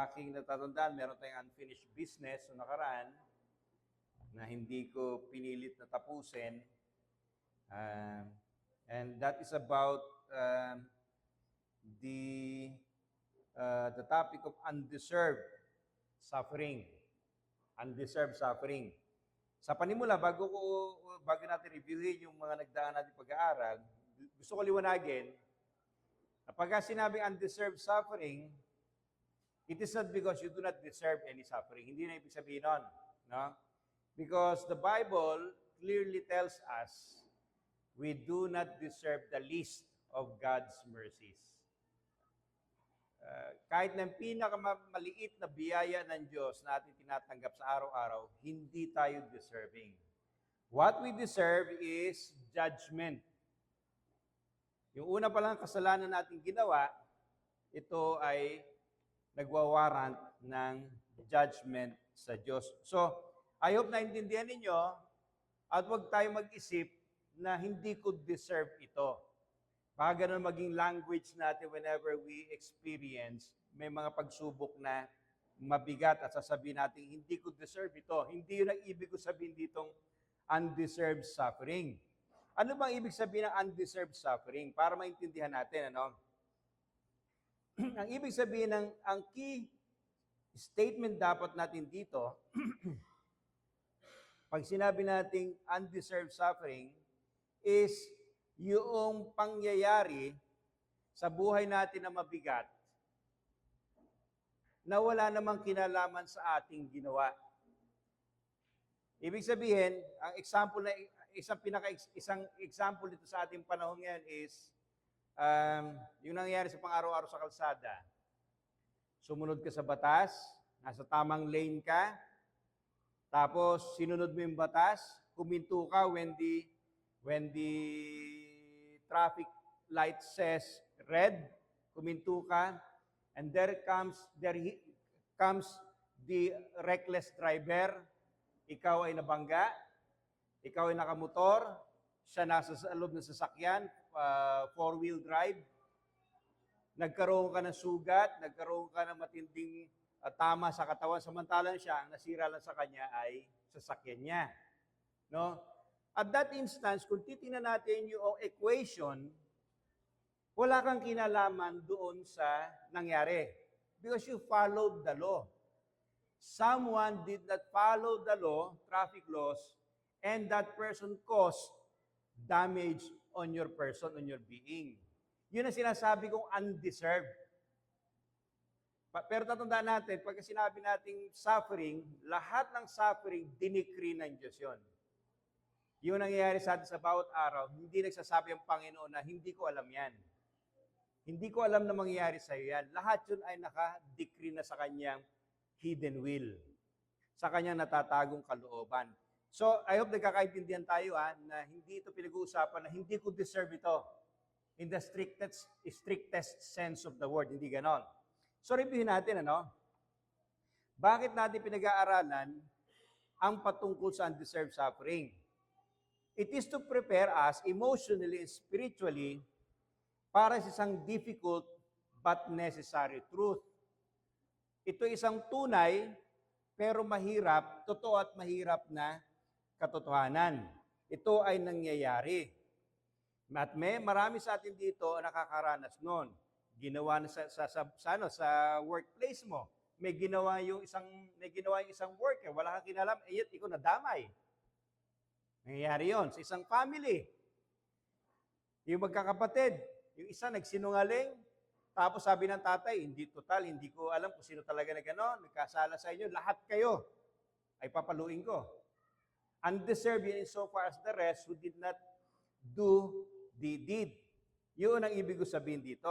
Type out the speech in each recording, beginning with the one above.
aking natatandaan, meron tayong unfinished business so nakaraan na hindi ko pinilit na tapusin. And that is about the topic of undeserved suffering. Undeserved suffering. Sa panimula, bago natin reviewin yung mga nagdaan natin pag-aaral, gusto ko liwanagin na pagka sinabing undeserved suffering, it is not because you do not deserve any suffering. Hindi na ibig sabihin nun. No? Because the Bible clearly tells us we do not deserve the least of God's mercies. Kahit ng pinakamaliit na biyaya ng Diyos na ating tinatanggap sa araw-araw, hindi tayo deserving. What we deserve is judgment. Yung una pa lang kasalanan natin ginawa, ito ay nagwawarrant ng judgment sa Diyos. So, I hope naintindihan ninyo at huwag tayo mag-isip na hindi ko deserve ito. Baka ganun maging language natin whenever we experience, may mga pagsubok na mabigat at sasabihin natin, hindi ko deserve ito. Hindi yun ang ibig ko sabihin ditong undeserved suffering. Ano bang ibig sabihin ng undeserved suffering? Para maintindihan natin, ano? Ang ibig sabihin ng ang key statement dapat natin dito, pag sinabi nating undeserved suffering, is yung pangyayari sa buhay natin na mabigat na wala namang kinalaman sa ating ginawa. Ibig sabihin, ang example na isang example dito sa ating panahon ngayon is yung nangyayari sa pang-araw-araw sa kalsada. Sumunod ka sa batas, nasa tamang lane ka, tapos sinunod mo yung batas, huminto ka when the traffic light says red, huminto ka, and there comes the reckless driver. Ikaw ay nabangga, ikaw ay nakamotor, siya nasa loob ng sasakyan, four-wheel drive, nagkaroon ka ng sugat, nagkaroon ka ng matinding tama sa katawan, samantalang siya, ang nasira lang sa kanya ay sasakyan niya. No? At that instance, kung titingnan natin yung equation, wala kang kinalaman doon sa nangyari. Because you followed the law. Someone did not follow the law, traffic laws, and that person caused damage on your person, on your being. Yun ang sinasabi kong undeserved. Pero tatandaan natin, pagka sinabi nating suffering, lahat ng suffering, dinikri ng Diyos yun. Yung nangyayari sa atin sa bawat araw, hindi nagsasabi ang Panginoon na hindi ko alam yan. Hindi ko alam na mangyayari sa iyo yan. Lahat yun ay naka-decree na sa kanyang hidden will. Sa kanyang natatagong kalooban. So, I hope nagkakaintindihan tayo na hindi ito pinag-uusapan na hindi ko deserve ito. In the strictest sense of the word. Hindi ganon. So, reviewin natin, bakit natin pinag-aaralan ang patungkol sa undeserved suffering? It is to prepare us emotionally and spiritually para sa isang difficult but necessary truth. Ito isang tunay pero mahirap, totoo at mahirap na katotohanan. Ito ay nangyayari. At marami sa atin dito nakakaranas noon. Ginawa na sa workplace mo. May ginawa yung isang worker, wala kang kinalam, yet ikaw nadamay. Nangyayari yon sa isang family. Yung magkakapatid, yung isa nagsinungaling, tapos sabi ng tatay, hindi ko alam kung sino talaga na gano'n, nagkasala sa inyo, lahat kayo ay papaluin ko. Undeserved yun insofar as the rest who did not do the deed. Yun ang ibig ko sabihin dito.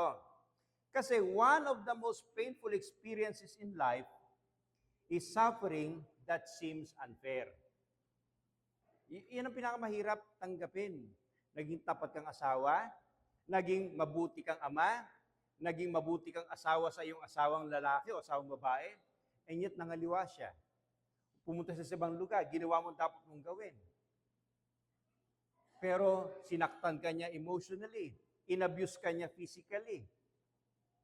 Kasi one of the most painful experiences in life is suffering that seems unfair. Yan ang pinakamahirap tanggapin. Naging tapat kang asawa, naging mabuti kang ama, naging mabuti kang asawa sa iyong asawang lalaki o asawang babae, and yet nangaliwa siya. Pumunta sa ibang lugar, ginawa mo dapat mong gawin. Pero sinaktan ka niya emotionally, inabuse ka niya physically,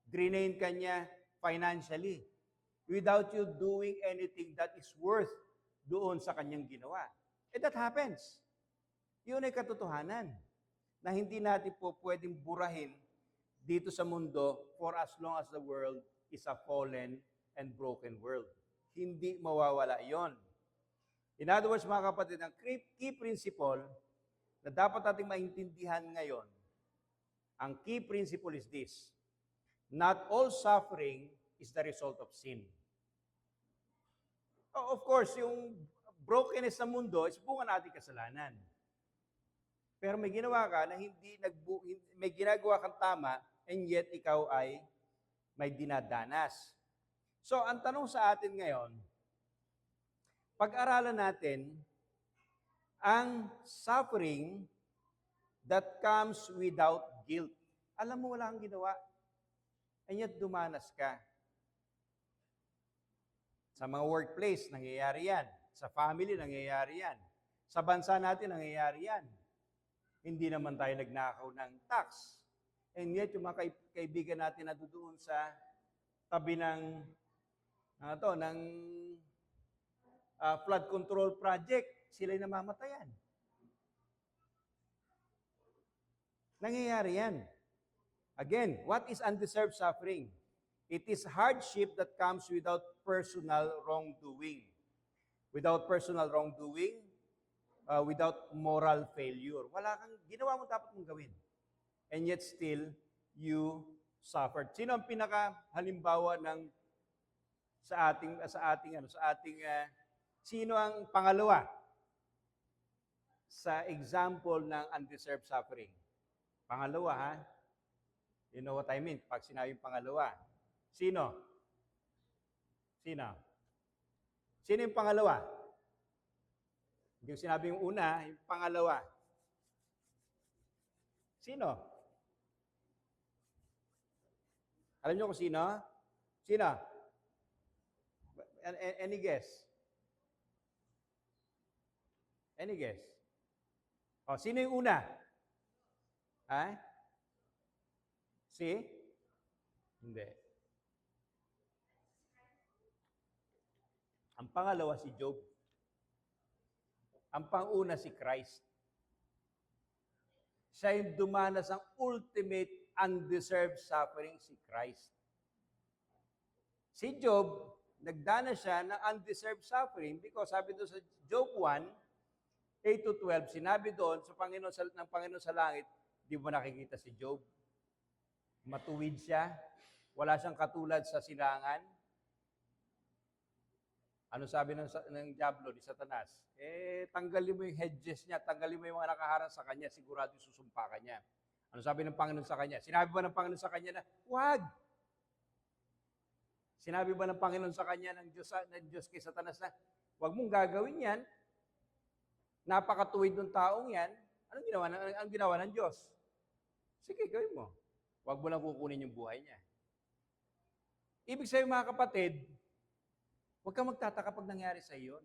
drain ka niya financially. without you doing anything that is worth doon sa kanyang ginawa. And that happens. Yun ay katotohanan na hindi natin po pwedeng burahin dito sa mundo for as long as the world is a fallen and broken world. Hindi mawawala yon. In other words, mga kapatid, ang key principle na dapat nating maintindihan ngayon, ang key principle is this: not all suffering is the result of sin. Of course, yung brokenness sa mundo is bunga nating kasalanan. Pero may ginawa ka na may ginagawa kang tama, and yet ikaw ay may dinadanas. So, ang tanong sa atin ngayon, pag-aralan natin ang suffering that comes without guilt. Alam mo, wala kang ginawa, and yet dumanas ka. Sa mga workplace, nangyayari yan. Sa family, nangyayari yan. Sa bansa natin, nangyayari yan. Hindi naman tayo nagnakaw ng tax. And yet, yung mga kaibigan natin na doon sa tabi ng flood control project, sila'y namamatayan. Nangyayari yan. Again, what is undeserved suffering? It is hardship that comes without personal wrongdoing. Without personal wrongdoing, without moral failure. Wala kang ginawa mo dapat mong gawin. And yet still, you suffered. Sino ang pinaka-halimbawa ng sino ang pangalawa sa example ng undeserved suffering? Pangalawa, ha? You know what I mean? Pag sinabing pangalawa. Sino? Sino? Sino yung pangalawa? Hindi ko sinabi yung una, yung pangalawa. Sino? Alam niyo kung sino? Sino? Any guess? Any guess? O, sino yung una? Ha? Si? Hindi. Ang pangalawa si Job. Ang panguna si Christ. Siya yung dumanas ang ultimate undeserved suffering, si Christ. Si Job, nagdanas siya ng undeserved suffering because sabi doon sa Job 1, 8-12, sinabi doon sa Panginoon, ng Panginoon sa langit, di mo nakikita si Job. Matuwid siya, wala siyang katulad sa silangan. Ano sabi ng Diablo, ni Satanas? Tanggalin mo yung hedges niya, tanggalin mo yung mga nakaharang sa kanya, sigurado susumpa ka niya. Ano sabi ng Panginoon sa kanya? Sinabi ba ng Panginoon sa kanya na, huwag! Sinabi ba ng Panginoon sa kanya ng Diyos kay Satanas na, huwag mong gagawin yan, napakatuwid ng taong yan, anong ginawa ng Diyos? Sige, gawin mo. Huwag mo lang kukunin yung buhay niya. Ibig sabihin, mga kapatid, huwag kang magtataka pag nangyari sa iyon.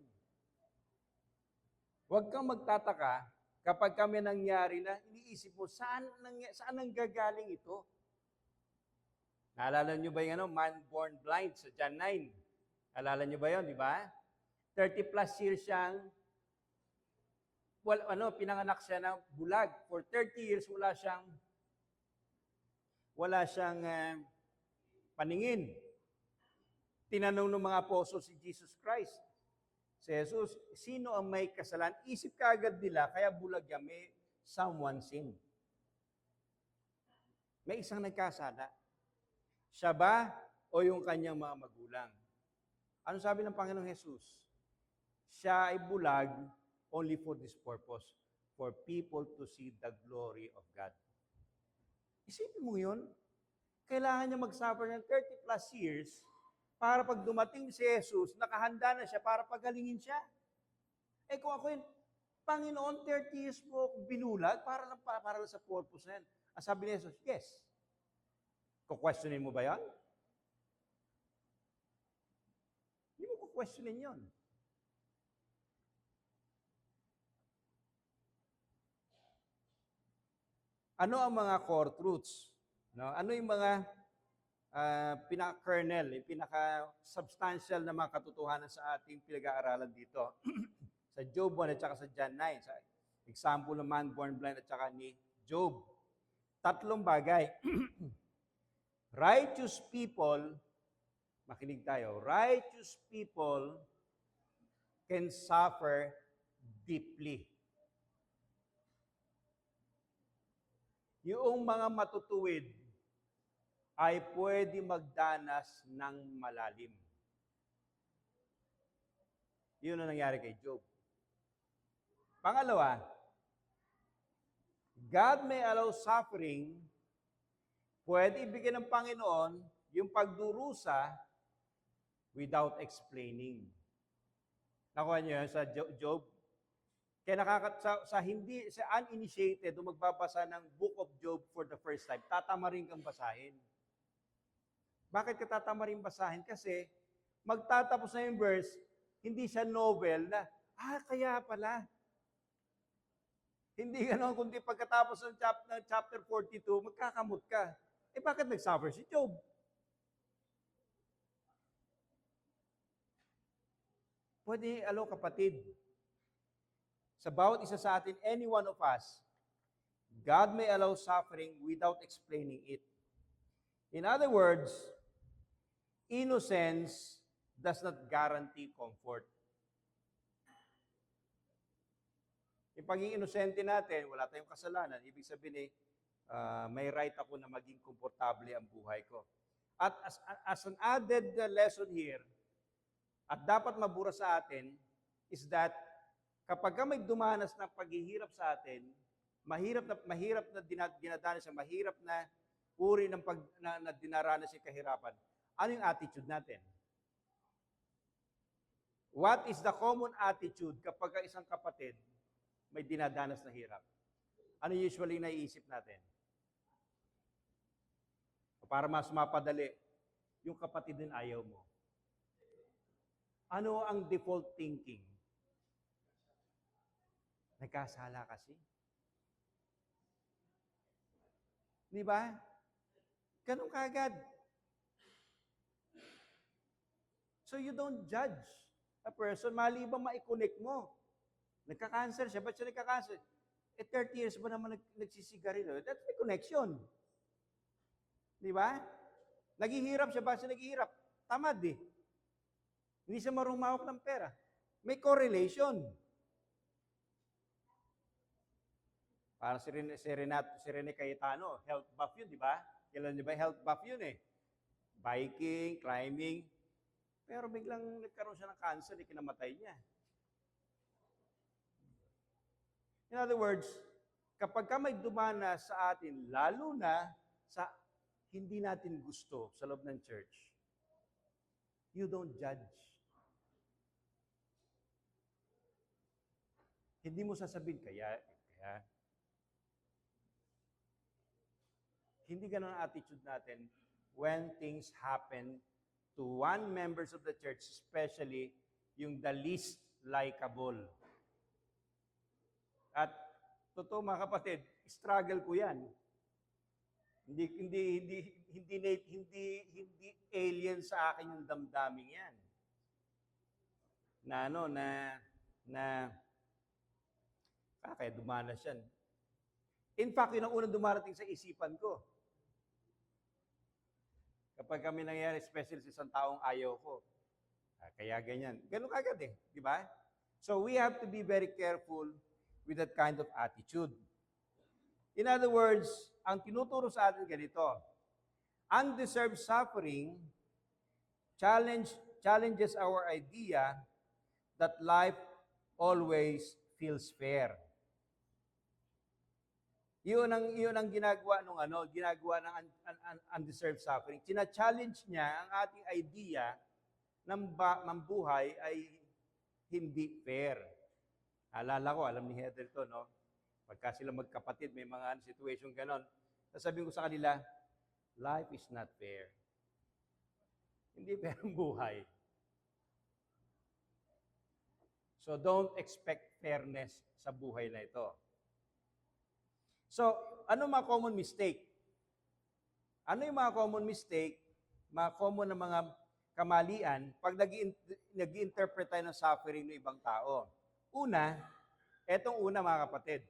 Huwag kang magtataka kapag kami nangyari na iniisip mo, saan nanggagaling ito? Naalala niyo ba yung man born blind sa John 9? Naalala niyo ba yun, di ba? 30 plus years siyang pinanganak siya ng bulag. For 30 years, wala siyang paningin. Tinanong ng mga apostol si Jesus Christ. Si Jesus, sino ang may kasalanan? Isip kaagad nila, kaya bulag yan, may someone sin. May isang nagkasala. Siya ba o yung kanyang mga magulang? Ano sabi ng Panginoong Jesus? Siya ay bulag only for this purpose, for people to see the glory of God. Isipin mo yun. Kailangan niya mag-suffer ng 30 plus years para pag dumating si Jesus, nakahanda na siya para pagalingin siya. Kung ako yun, Panginoon, 30 years po binulag para lang sa purpose na yan. Ang sabi ni Jesus, yes. Kukwestiyonin mo ba yan? Hindi mo kukwestiyonin yun. Ano ang mga core truths? No? Ano yung mga pinaka-kernel, yung pinaka-substantial na mga katotohanan sa ating pinag-aaralan dito. Sa Job 1 at saka sa John 9. Sa example ng man born blind at saka ni Job. Tatlong bagay. Righteous people, makinig tayo, righteous people can suffer deeply. Yung mga matutuwid ay pwede magdanas ng malalim. Yun ang nangyari kay Job. Pangalawa, God may allow suffering, pwede ibigay ng Panginoon yung pagdurusa without explaining. Nakuha niyo yun sa Job? Kaya sa uninitiated o magbabasa ng Book of Job for the first time, tatamarin kang basahin. Bakit ka tatamarin basahin? Kasi magtatapos na yung verse, hindi siya novel na, kaya pala. Hindi ganoon, kundi pagkatapos ng chapter 42, magkakamot ka. Bakit nag-suffer si Job? Pwede, kapatid, sa bawat isa sa atin, any one of us, God may allow suffering without explaining it. In other words, innocence does not guarantee comfort. Yung pagiging inosente natin, wala tayong kasalanan, ibig sabihin may right ako na maging komportable ang buhay ko. At as an added lesson here, at dapat mabura sa atin, is that kapag may dumanas na paghihirap sa atin, mahirap na dinadanas siya, mahirap na uri ng na dinaranas yung kahirapan, ano yung attitude natin? What is the common attitude kapag isang kapatid may dinadanas na hirap? Ano usually naiisip natin? Para mas mapadali, yung kapatid din ayaw mo. Ano ang default thinking? Nagkasala kasi. Di ba? Ganun kaagad. So you don't judge a person, maliban ma-connect mo. Nagka-cancer siya, ba't siya nagka-cancer? 30 years ba naman nagsisigarilyo? That's the connection. Di ba? Naghihirap siya, ba't siya naghihirap? Tamad eh. Hindi siya marunong mahawak ng pera. May correlation. Para si Rene Cayetano, health buff yun, di ba? Kailan di ba health buff yun eh? Biking, climbing. Pero biglang nagkaroon siya ng cancer, kinamatay niya. In other words, kapag may dumana sa atin, lalo na sa hindi natin gusto sa loob ng church, you don't judge. Hindi mo sasabihin, kaya. Hindi ganun ang attitude natin when things happen to one members of the church, especially yung the least likable. At totoo mga kapatid, struggle ko yan. Hindi alien sa akin yung damdaming yan. Kaya dumanas yan. In fact, yun ang unang dumarating sa isipan ko. Kapag kami nangyayari, especially sa isang taong ayaw ko. Kaya ganyan. Ganun kagad eh. Di ba? So we have to be very careful with that kind of attitude. In other words, ang tinuturo sa atin ganito, undeserved suffering challenges our idea that life always feels fair. Yun ang ginagawa ng undeserved suffering. China-challenge niya ang ating idea ng buhay ay hindi fair. Alala ko, alam ni Heather to, no? Pagka sila magkapatid, may mga situation ganon. Sasabihin ko sa kanila, life is not fair. Hindi fair ang buhay. So don't expect fairness sa buhay na ito. So, ano mga common mistake? Ano yung mga common mistake mga common na mga kamalian pag nag-interpret tayo ng suffering ng ibang tao. Una, etong una mga kapatid.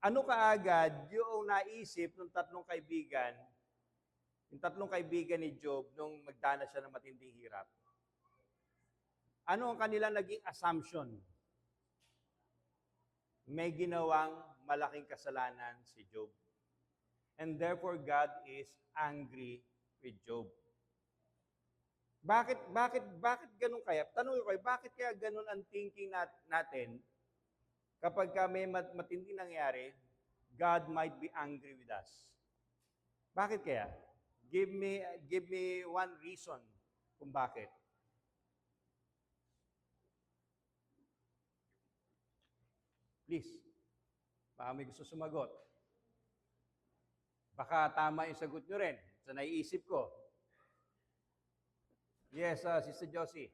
Ano kaagad yung naisip ng tatlong kaibigan ni Job nung magdanas siya ng matinding hirap? Ano ang kanilang naging assumption? May ginawang malaking kasalanan si Job. And therefore, God is angry with Job. Bakit ganun kaya? Tanong ko kayo, bakit kaya ganun ang thinking natin kapag may matinding nangyari, God might be angry with us? Bakit kaya? Give me one reason kung bakit. Please. Baka may gusto sumagot. Baka tama yung sagot nyo rin sa naiisip ko. Yes, Sister Josie.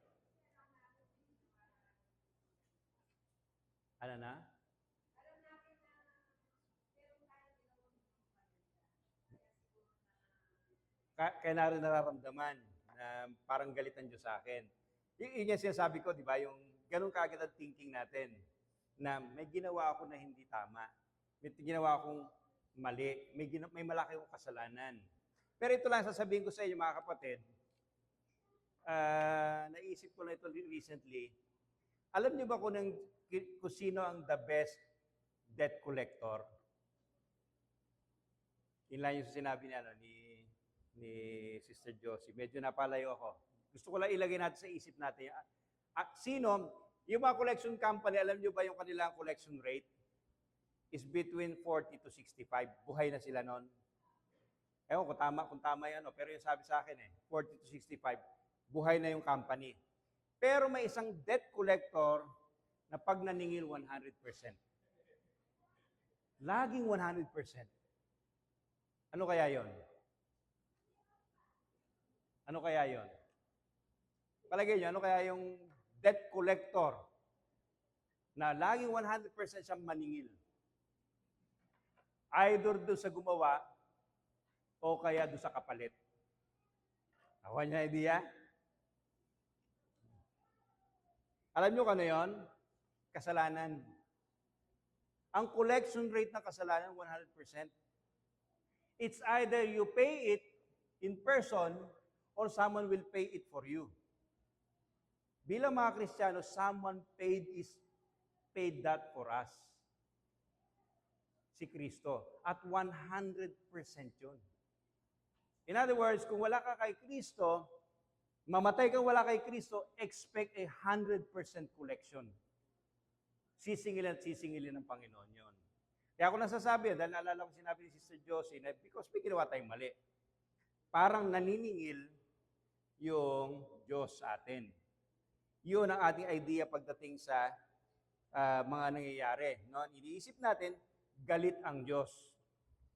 Ano na? Kaya na rin nararamdaman na parang galit ang Diyos sa akin. Yun yung sinasabi ko, di ba? Yung ganun kaagad ang thinking natin na may ginawa ako na hindi tama. May ginawa akong mali. May malaki akong kasalanan. Pero ito lang sasabihin ko sa inyo, mga kapatid. Naisip ko na ito recently. Alam niyo ba kung sino ang the best debt collector? Yun lang yung sinabi niya ni Sister Josie. Medyo napalayo ako. Gusto ko lang ilagay natin sa isip natin. Sino? Yung mga collection company, alam niyo ba yung kanilang collection rate is between 40 to 65. Buhay na sila noon. Ewan kung tama yan, pero yung sabi sa akin 40 to 65. Buhay na yung company. Pero may isang debt collector na pag naningil 100%. Laging 100%. Ano kaya yon? Ano kaya yon? Palagay nyo, ano kaya yung debt collector na laging 100% siyang maningil? Either doon sa gumawa o kaya doon sa kapalit. Nakuha niya idea? Alam nyo kung ano yun? Kasalanan. Ang collection rate ng kasalanan, 100%. It's either you pay it in person or someone will pay it for you. Bilang mga Kristiyano, someone paid that for us. Si Kristo. At 100% yun. In other words, kung wala ka kay Kristo, mamatay kang wala kay Kristo, expect 100% collection. Sisingilin at sisingilin ng Panginoon yun. Kaya ako nasasabi, dahil naalala ko sinabi ni Sister Josie, na because may ginawa tayong mali. Parang naniningil yung Diyos sa atin. Yun ang ating idea pagdating sa mga nangyayari. No? Iniisip natin, galit ang Diyos.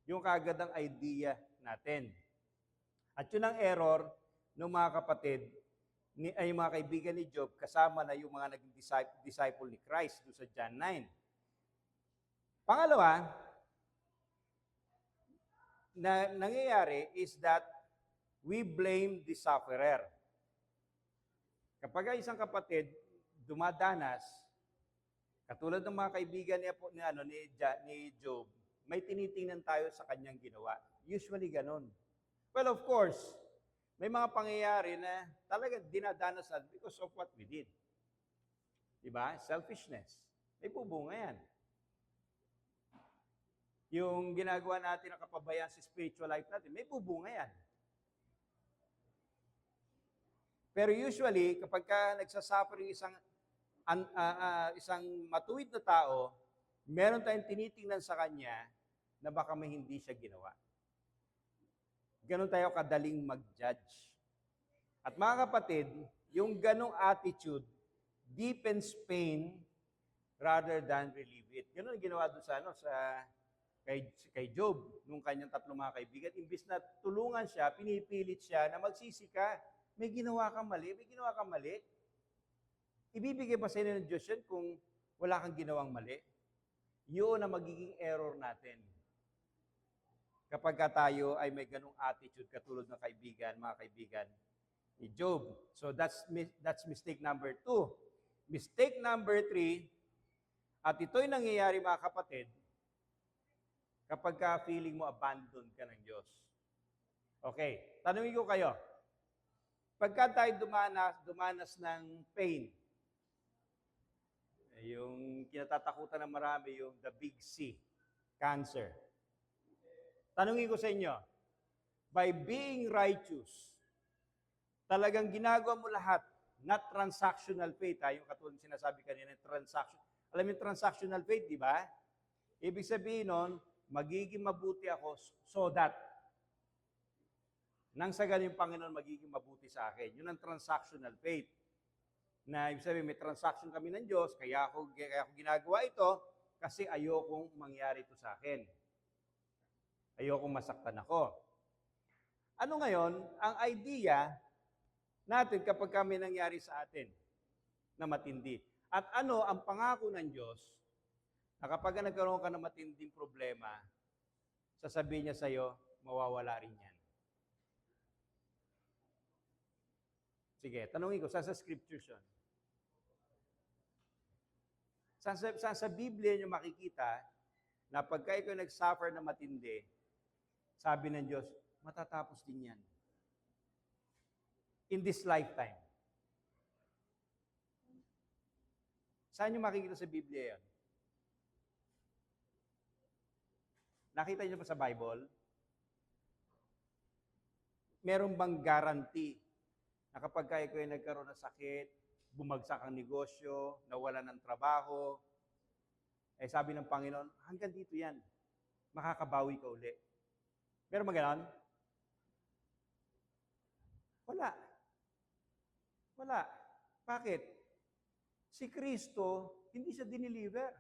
Yung kagad ang idea natin. At yun ang error ng mga kapatid, ay mga kaibigan ni Job, kasama na yung mga naging disciple ni Christ doon sa John 9. Pangalawa, na nangyayari is that we blame the sufferer. Kapag isang kapatid dumadanas, katulad ng mga kaibigan ni Job, may tinitingnan tayo sa kanyang ginawa. Usually ganun. Well, of course, may mga pangyayari na talagang dinadanas natin because of what we did. Diba? Selfishness. May bubunga yan. Yung ginagawa natin ng kapabayaan sa spiritual life natin, may bubunga yan. Pero usually, kapag nagsasuffer yung isang matuwid na tao, meron tayong tinitingnan sa kanya na baka may hindi siya ginawa. Ganon tayo kadaling mag-judge. At mga kapatid, yung ganong attitude deepens pain rather than relieve it. Ganon ang ginawa doon kay Job, nung kanyang tatlong mga kaibigan. Imbis na tulungan siya, pinipilit siya na magsisi ka. May ginawa kang mali, may ginawa kang mali. Ibibigay ba sa inyo ng Diyos yan kung wala kang ginawang mali? Yun ang magiging error natin. kapag tayo ay may ganung attitude katulad ng mga kaibigan ni Job. So that's mistake number 2. Mistake number 3, at ito'y nangyayari mga kapatid, kapag feeling mo abandoned ka ng Diyos. Okay, tanungin ko kayo, pagka tayo dumanas ng pain, yung kinatatakutan ng marami, yung the big C, cancer. Tanungin ko sa inyo, by being righteous, talagang ginagawa mo lahat, not transactional faith, yung katulad sinasabi kanina, transaction. Alam mo yung transactional faith, di ba? Ibig sabihin nun, magiging mabuti ako so that nang sa ganun yung Panginoon magiging mabuti sa akin. Yun ang transactional faith. Na ibig sabihin, may transaction kami ng Diyos, kaya ako ginagawa ito kasi ayokong mangyari ito sa akin. Ayokong masaktan ako. Ano ngayon, ang idea natin kapag kami nangyari sa atin na matindi? At ano ang pangako ng Diyos na kapag nagkaroon ka ng matinding problema, sasabihin niya sa iyo, mawawala rin yan. Sige, tanungin ko, saan sa scriptures yun? Saan sa Biblia nyo makikita na pagka ikaw nag-suffer na matindi, sabi ng Diyos, matatapos din yan. In this lifetime. Saan nyo makikita sa Biblia yan? Nakita nyo ba sa Bible? Meron bang guarantee na kapag kayo ay nagkaroon ng sakit, bumagsak ang negosyo, nawala ng trabaho, sabi ng Panginoon, hanggang dito yan. Makakabawi ka uli. Meron ba ganon? Wala. Wala. Bakit? Si Kristo, hindi siya diniliver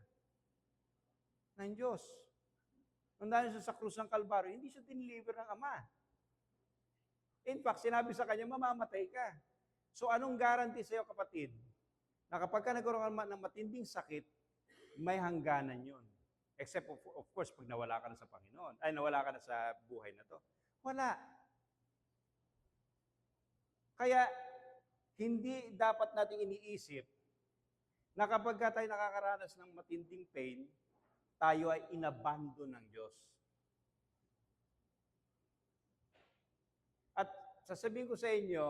ng Diyos. Nung dahil siya sa krus ng Kalbaryo, hindi siya diniliver ng Ama. In fact, sinabi sa kanya, mamamatay ka. So anong guarantee sa iyo, kapatid? Na kapag ka nagkaroon ng matinding sakit, may hangganan yun. Except of course, pag nawala ka na sa Panginoon, nawala ka na sa buhay na to. Wala. Kaya, hindi dapat nating iniisip na kapag tayo nakakaranas ng matinding pain, tayo ay inabandon ng Diyos. At sasabihin ko sa inyo,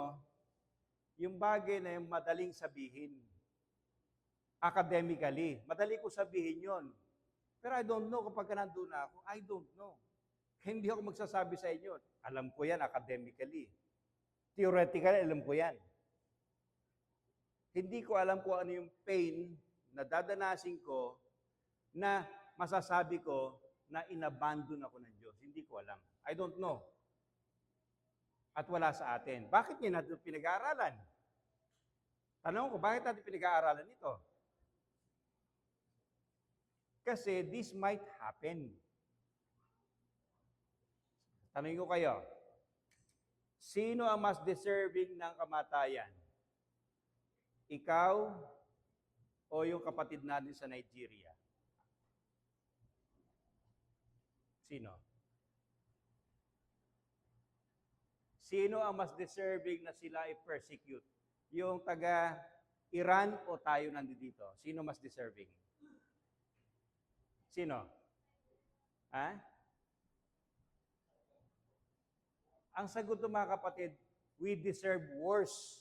yung bagay na yung madaling sabihin, academically, madali ko sabihin yon. Pero I don't know kapag nandun na ako, I don't know. Hindi ako magsasabi sa inyo, alam ko yan academically. Theoretically, alam ko yan. Hindi ko alam kung ano yung pain na dadanasin ko na masasabi ko na inabandon ako ng Diyos. Hindi ko alam. I don't know. At wala sa atin. Bakit niya natin pinag-aaralan? Tanong ko, bakit natin pinag-aaralan ito? Kasi this might happen. Tanongin ko kayo, sino ang mas deserving ng kamatayan? Ikaw o yung kapatid natin sa Nigeria? Sino? Sino ang mas deserving na sila i-persecute? Yung taga-Iran o tayo nandito? Sino mas deserving? Sino? Ha? Ang sagot ng mga kapatid, we deserve worse.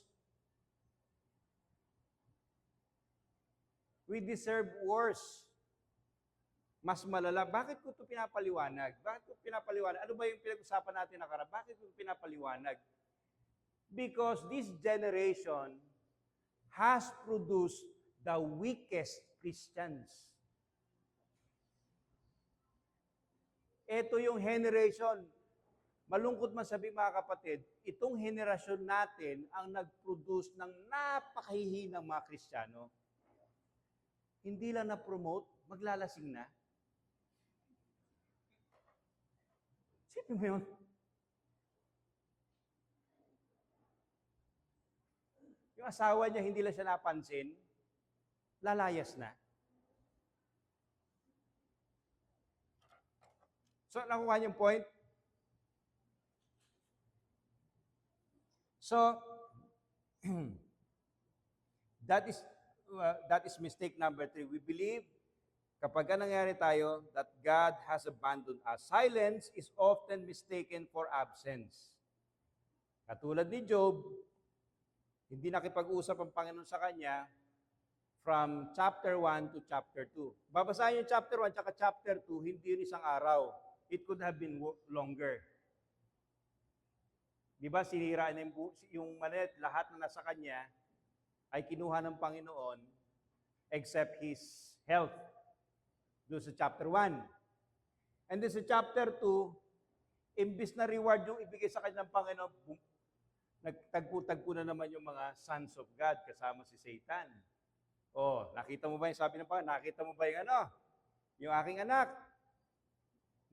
We deserve worse. Mas malala. Bakit ko ito pinapaliwanag? Bakit ko pinapaliwanag? Ano ba yung pinag-usapan natin nakaraan? Bakit ko pinapaliwanag? Because this generation has produced the weakest Christians. Ito yung generation. Malungkot man sabihin mga kapatid, itong henerasyon natin ang nag-produce ng napakahihinang mga Kristiyano. Hindi lang na-promote, maglalasing na. Sino mo yun? Yung asawa niya, hindi lang siya napansin, lalayas na. So, nakuha niyong point? So, that is mistake number 3. We believe kapag nangyari tayo that God has abandoned us. Silence is often mistaken for absence. Katulad ni Job, hindi nakipag-usap ang Panginoon sa kanya from chapter 1 to chapter 2. Babasahin yung chapter 1 at chapter 2, hindi rin isang araw. It could have been longer. Di ba, sinira na yung manet, lahat na nasa kanya ay kinuha ng Panginoon except his health. Doon sa chapter 1. And then sa chapter 2, imbis na reward yung ibigay sa kanya ng Panginoon, nagtagpo-tagpo na naman yung mga sons of God kasama si Satan. Oh, nakita mo ba yung sabi ng Panginoon? Nakita mo ba yung aking anak?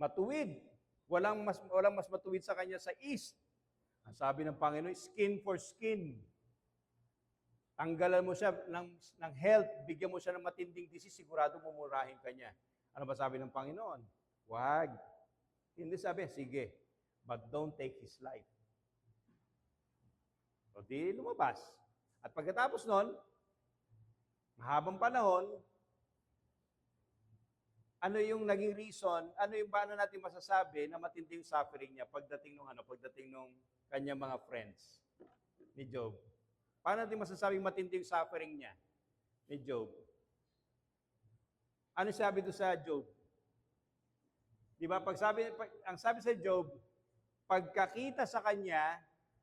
Matuwid. Walang mas matuwid sa kanya sa east. Ang sabi ng Panginoon, skin for skin. Tanggalan mo siya ng health, bigyan mo siya ng matinding disease, sigurado mumurahin ka niya. Ano ba sabi ng Panginoon? Wag. Hindi sabi, sige, but don't take his life. O di lumabas. At pagkatapos nun, mahabang panahon, ano yung naging reason, paano natin masasabi na matindi yung suffering niya pagdating nung kanyang mga friends ni Job? Paano natin masasabing matindi yung suffering niya ni Job? Ano sabi doon sa Job? Di ba? Ang sabi sa Job, pagkakita sa kanya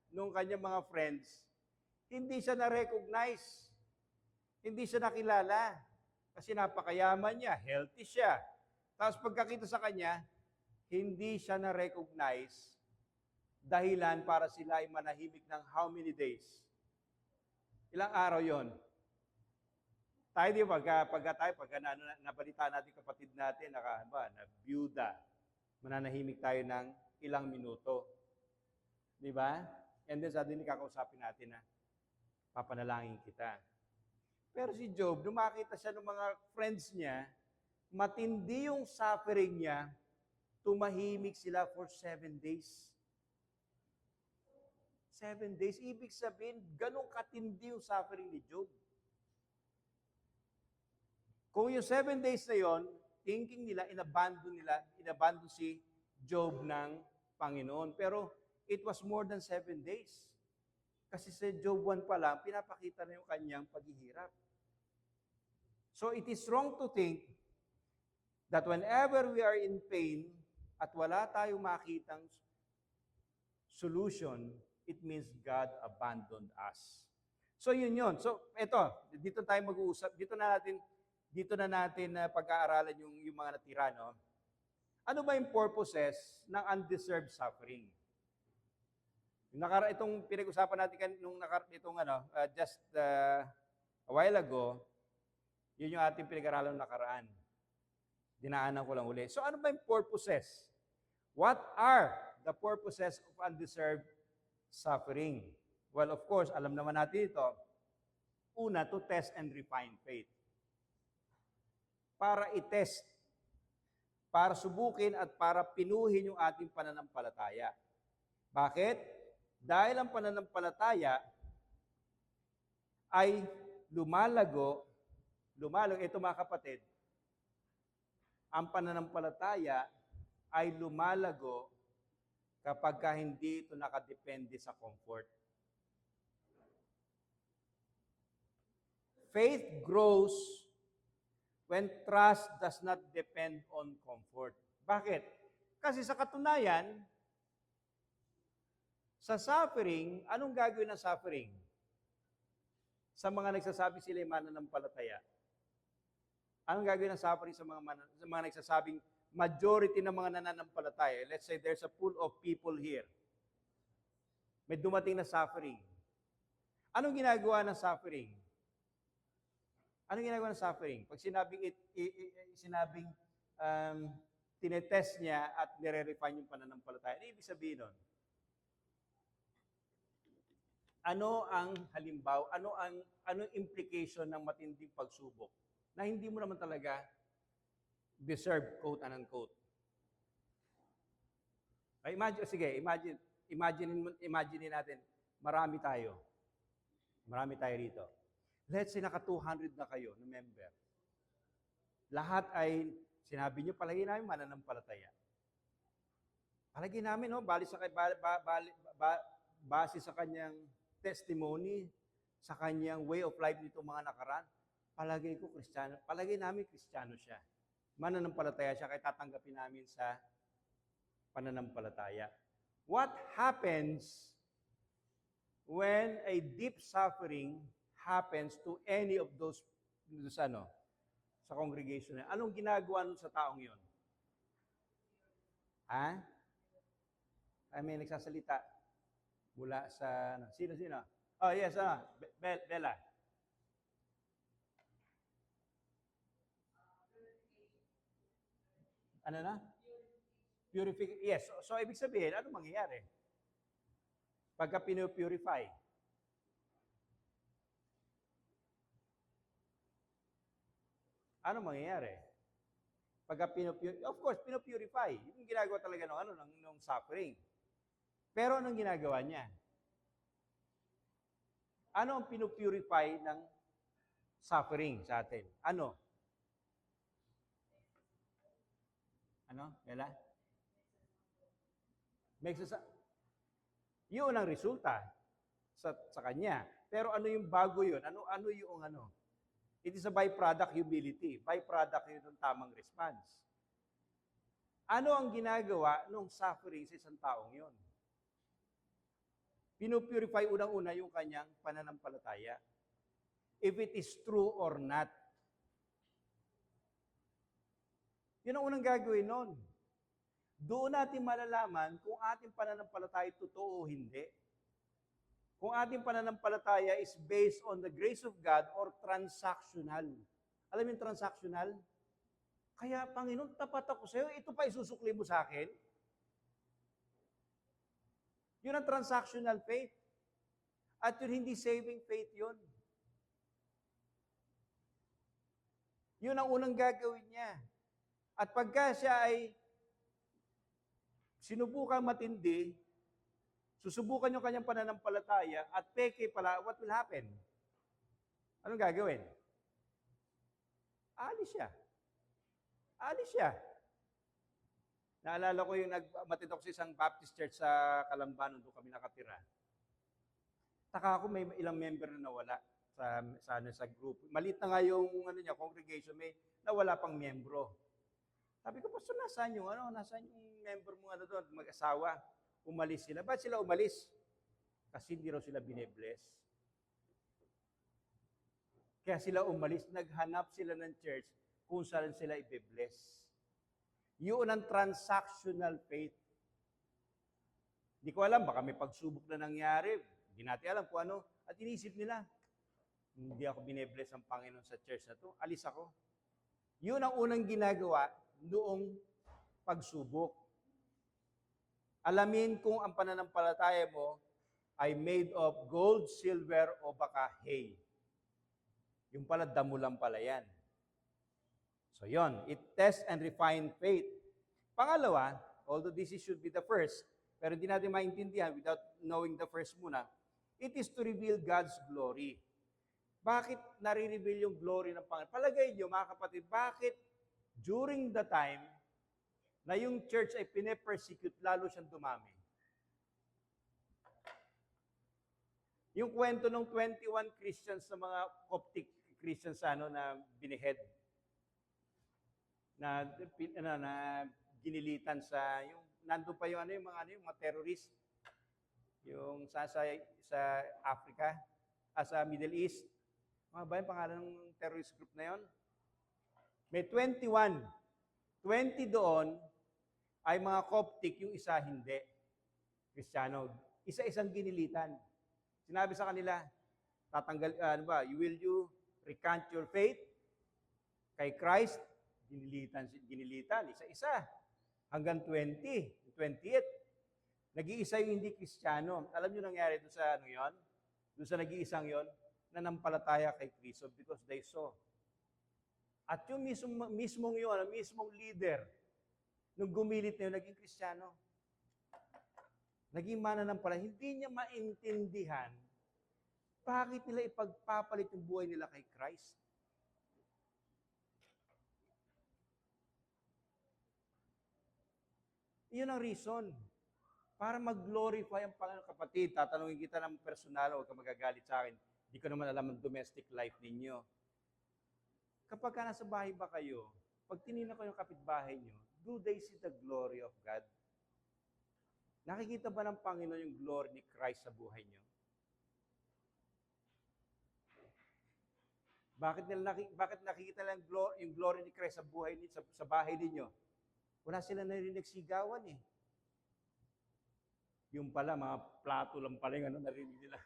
nung kanyang mga friends, hindi siya na-recognize. Hindi siya nakilala. Kasi napakayaman niya, healthy siya. Tapos pagkakita sa kanya, hindi siya na-recognize dahilan para sila ay manahimik ng how many days? Ilang araw yon? Tayo di ba, pagka nabalita natin kapatid natin, na byuda, mananahimik tayo ng ilang minuto. Di ba? And then suddenly kakausapin natin na papanalangin kita. Pero si Job, nung makita siya ng mga friends niya, matindi yung suffering niya, tumahimik sila for 7 days. 7 days. Ibig sabihin, ganun katindi yung suffering ni Job. Kung yung 7 days na yon, thinking nila, inabandon si Job ng Panginoon. Pero it was more than 7 days. Kasi sa Job 1 pa lang, pinapakita na yung kanyang paghihirap. So it is wrong to think that whenever we are in pain at wala tayong makitang solution, it means God abandoned us. So yun. So dito tayo mag-uusap, dito na natin pag-aaralan yung mga natira, no? Ano ba yung purposes ng undeserved suffering? Itong pinag-usapan natin just a while ago, yun yung ating pinag-aralan ng nakaraan. Dinaanan ko lang uli. So ano ba yung purposes? What are the purposes of undeserved suffering? Well, of course, alam naman natin ito. Una, to test and refine faith. Para i-test, para subukin at para pinuhin yung ating pananampalataya. Bakit? Dahil ang pananampalataya ay lumalago, ito mga kapatid, ang pananampalataya ay lumalago kapag hindi ito nakadepende sa comfort. Faith grows when trust does not depend on comfort. Bakit? Kasi sa katunayan, sa suffering, anong gagawin ng suffering? Sa mga nagsasabi sila ay mananampalataya. Anong gagawin ng suffering sa mga nagsasabing majority ng mga nananampalataya? Let's say there's a pool of people here. May dumating na suffering. Anong ginagawa ng suffering? Anong ginagawa ng suffering? Pag sinabing tinetest niya at nire-refine yung pananampalataya, ano ibig sabihin nun? Ano ang halimbawa, ano implication ng matinding pagsubok na hindi mo naman talaga deserve, quote and unquote. Imagine natin, Marami tayo. Marami tayo rito. Let's say naka 200 na kayo na member. Lahat ay, sinabi nyo, palagi namin mananampalataya. Palagi namin, no, base sa kanyang testimony, sa kanyang way of life nito mga nakaraan, palagi namin Kristiyano siya. Mananampalataya siya, kaya tatanggapin namin sa pananampalataya. What happens when a deep suffering happens to any of those sa congregation? Anong ginagawa nun sa taong yon? Ha? Ay, may nagsasalita mula sa, sino? Oh, yes, Bella. Ano na? Purification. Yes. So, ibig sabihin, ano mangyayari? Pagka pinupurify. Ano mangyayari? Pagka of course, pinupurify. Yung ginagawa talaga ng suffering. Pero anong ginagawa niya? Ano ang pinupurify ng suffering sa atin? Ano? Ano, Bella? Yun ang resulta sa kanya. Pero ano yung bago yun? Ano yung ano? It is a byproduct humility. Byproduct yun ng tamang response. Ano ang ginagawa ng suffering sa isang taong yun? Pinupurify unang-una yung kanyang pananampalataya. If it is true or not. Yun ang unang gagawin nun. Doon natin malalaman kung ating pananampalataya totoo o hindi. Kung ating pananampalataya is based on the grace of God or transactional. Alam mo yung transactional? Kaya, Panginoon, tapat ako sa iyo, ito pa isusukli mo sa akin? Yun ang transactional faith. At yun hindi saving faith yun. Yun ang unang gagawin niya. At pagka siya ay sinubukan matindi, susubukan yung kanyang pananampalataya at peke pala, what will happen? Anong gagawin? Alis siya. Alis siya. Naalala ko yung nagmatid ako sa isang Baptist church sa Kalamban, doon kami nakatira. Taka ako may ilang member na nawala sa group. Maliit na nga yung congregation, may nawala pang membro. Sabi ko, Pastor, nasaan yung member mo doon, mag-asawa? Umalis sila. Ba't sila umalis? Kasi hindi raw sila binebless. Kaya sila umalis, naghanap sila ng church kung saan sila ibe-bless. Yun ang transactional faith. Hindi ko alam, baka may pagsubok na nangyari. Hindi natin alam kung ano. At inisip nila, hindi ako binebless ng Panginoon sa church na to, alis ako. Yun ang unang ginagawa noong pagsubok. Alamin kung ang pananampalataya mo ay made of gold, silver, o baka hay. Yung pala, damo lang pala yan. So yon, it tests and refine faith. Pangalawa, although this should be the first, pero hindi natin maintindihan without knowing the first muna, it is to reveal God's glory. Bakit nare-reveal yung glory ng Panginoon? Palagay nyo, mga kapatid, bakit during the time na yung church ay pine-persecute, lalo siyang dumami? Yung kwento ng 21 Christians na mga Coptic Christians na binihead, na ginilitan sa yung nandoon pa yung mga terrorist yung sa Africa, sa Middle East. Mga ba yung pangalan ng terrorist group na yon? May 21. 20 doon ay mga Coptic, yung isa hindi. Kristiyano. Isa-isang ginilitan. Sinabi sa kanila, will you recant your faith kay Christ? Ginilitan, isa-isa. Hanggang 20, 28. Nag-iisa yung hindi Kristiyano. Alam nyo nangyari doon sa yon? Doon sa nag-iisang yon, nanampalataya kay Kristo because they saw. At yung mismong leader, nung gumilit na yun, naging Kristiyano. naging mananampalataya, hindi niya maintindihan bakit nila ipagpapalit yung buhay nila kay Christ. Iyon ang reason. Para mag-glorify ang Panginoon. Kapatid, tatanungin kita ng personal, huwag ka magagalit sa akin. Hindi ko naman alam ang domestic life ninyo. Kapag ka nasa bahay ba kayo, pag tinignan ko yung kapitbahay nyo, do they see the glory of God? Nakikita ba ng Panginoon yung glory ni Christ sa buhay nyo? Bakit nakikita lang yung glory ni Christ sa buhay sa bahay ninyo? Wala sila narinig sigawan eh. Yung pala, mga plato lang pala yung narinig nila.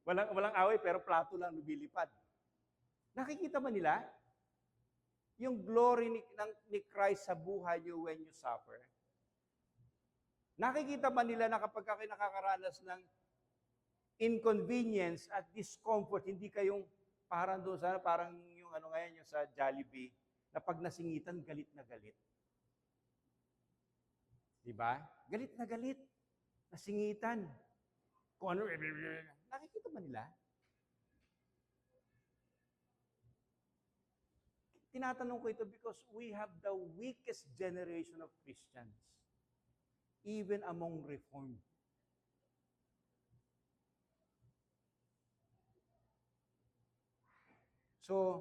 Walang away, pero plato lang lumilipad. Nakikita ba nila? Yung glory ni Christ sa buhay nyo when you suffer. Nakikita ba nila na kapag kayo nakakaranas ng inconvenience at discomfort, hindi kayong parang doon sana, parang yung yung sa Jollibee, na pag nasingitan, galit na galit. Diba? Galit na galit. Nasingitan. Kung ano, nakikita ba nila? Tinatanong ko ito because we have the weakest generation of Christians, even among Reformed. So,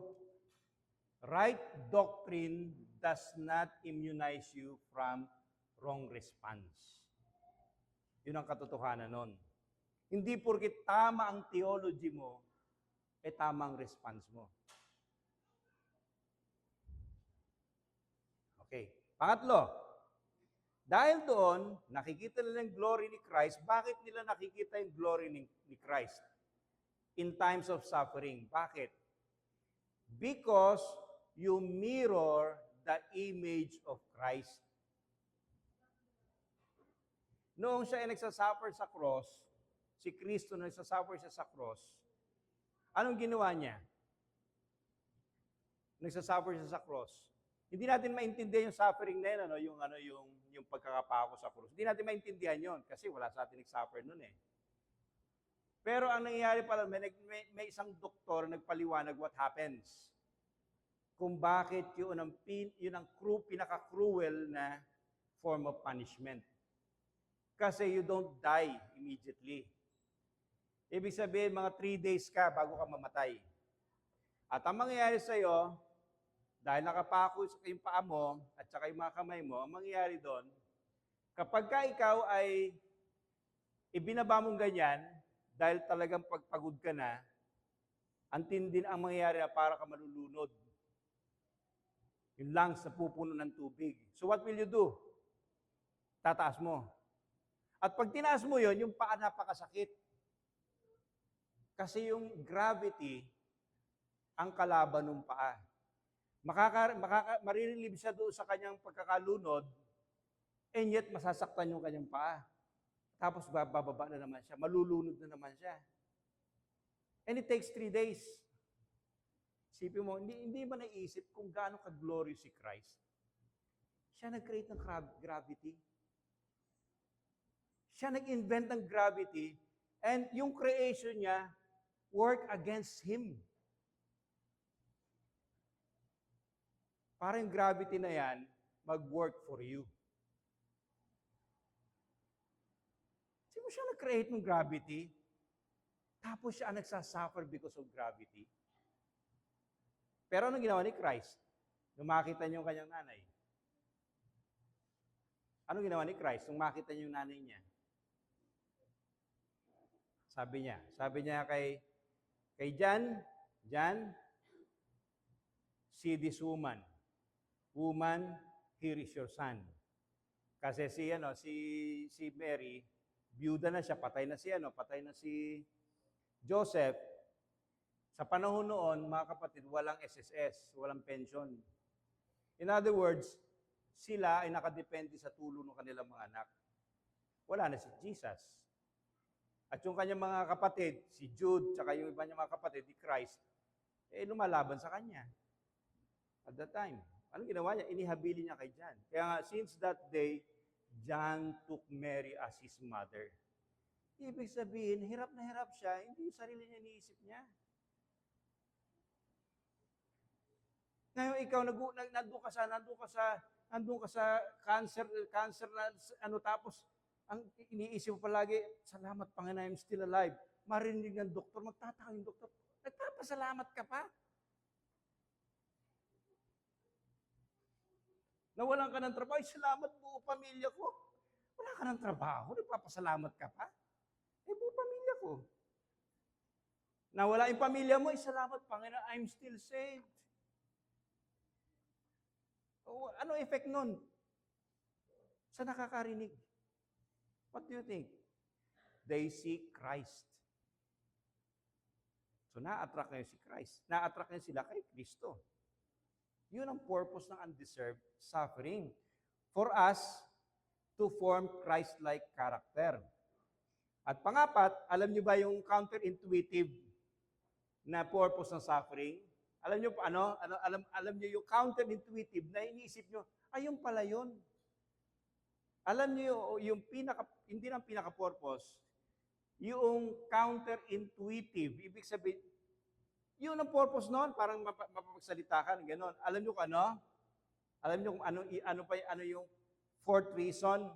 right doctrine does not immunize you from wrong response. Yun ang katotohanan nun. Hindi porket tama ang theology mo, tama ang response mo. Okay. Pangatlo, dahil doon, nakikita nila yung glory ni Christ. Bakit nila nakikita yung glory ni Christ? In times of suffering. Bakit? Because you mirror the image of Christ. Noong siya ay nagsasuffer sa cross, si Kristo na nagsasuffer siya sa cross, anong ginawa niya? Nagsasuffer siya sa cross. Hindi natin maintindihan yung suffering na yun, yung pagkakapako sa cross. Hindi natin maintindihan yun kasi wala sa atin nagsuffer nun eh. Pero ang nangyayari pala, may isang doktor nagpaliwanag what happens. Kung bakit yun ang pinaka-cruel na form of punishment. Kasi you don't die immediately. Ibig sabihin, mga 3 days ka bago ka mamatay. At ang mangyayari sa'yo, dahil nakapako yung paa mo at saka yung mga kamay mo, ang mangyayari doon, kapag ka ikaw ay ibinaba mong ganyan, dahil talagang pagpagod ka na, ang tindi ang mangyayari na para ka malulunod. Yung lungs na pupuno ng tubig. So what will you do? Tataas mo. At pag tinaas mo yon, yung paa napakasakit. Kasi yung gravity, ang kalaban ng paa. Marirelieve siya doon sa kanyang pagkakalunod, and yet masasaktan yung kanyang paa. Tapos bababa na naman siya, malulunod na naman siya. And it takes 3 days. Isipin mo, hindi ba naisip kung gaano ka-glorious si Christ? Siya nag-create ng gravity. Siya nag-invent ng gravity, and yung creation niya work against Him. Para yung gravity na yan, mag-work for you. Sino siya nag-create ng gravity? Tapos siya nagsasuffer because of gravity. Pero anong ginawa ni Christ? Nung makita niyo yung kanyang nanay. Anong ginawa ni Christ nung makita niyo yung nanay niya? Sabi niya kay John, see this woman. Woman, here is your son. Kasi si Mary, byuda na siya, patay na si Joseph. Sa panahon noon, mga kapatid, walang SSS, walang pension. In other words, sila ay nakadepende sa tulong ng kanilang mga anak. Wala na si Jesus. At yung kanyang mga kapatid, si Jude, tsaka yung iba niyang mga kapatid, ni Christ, lumalaban sa kanya. At that time. Anong ginawa niya? Inihabili niya kay John. Kaya nga, since that day, John took Mary as his mother. Ibig sabihin, hirap na hirap siya, hindi yung sarili niya iniisip niya. Ngayon ikaw, nandun ka sa cancer na, tapos, ang iniisip mo palagi, salamat Panginoon, I'm still alive. Marinig ng doktor, magtataka yung doktor, nagpapasalamat ka pa? Nawalan ka ng trabaho, salamat buo pamilya ko. Wala ka ng trabaho, nagpapasalamat ka pa? Buo pamilya ko. Nawala yung pamilya mo, salamat Panginoon, I'm still saved. Ano effect nun? Sa nakakarinig? What do you think? They see Christ. So na-attract ngayon si Christ. Na-attract ngayon sila kay Kristo. Yun ang purpose ng undeserved suffering. For us to form Christ-like character. At pangapat, alam niyo ba yung counterintuitive na purpose ng suffering? Alam niyo alam niyo yung counterintuitive na iniisip niyo, ayun pala yun. Alam niyo yung hindi ng pinaka-purpose, yung counterintuitive, ibig sabihin, yun ang purpose noon, parang mapapagsalita ka, gano'n. Alam niyo kung ano? Alam niyo kung ano yung fourth reason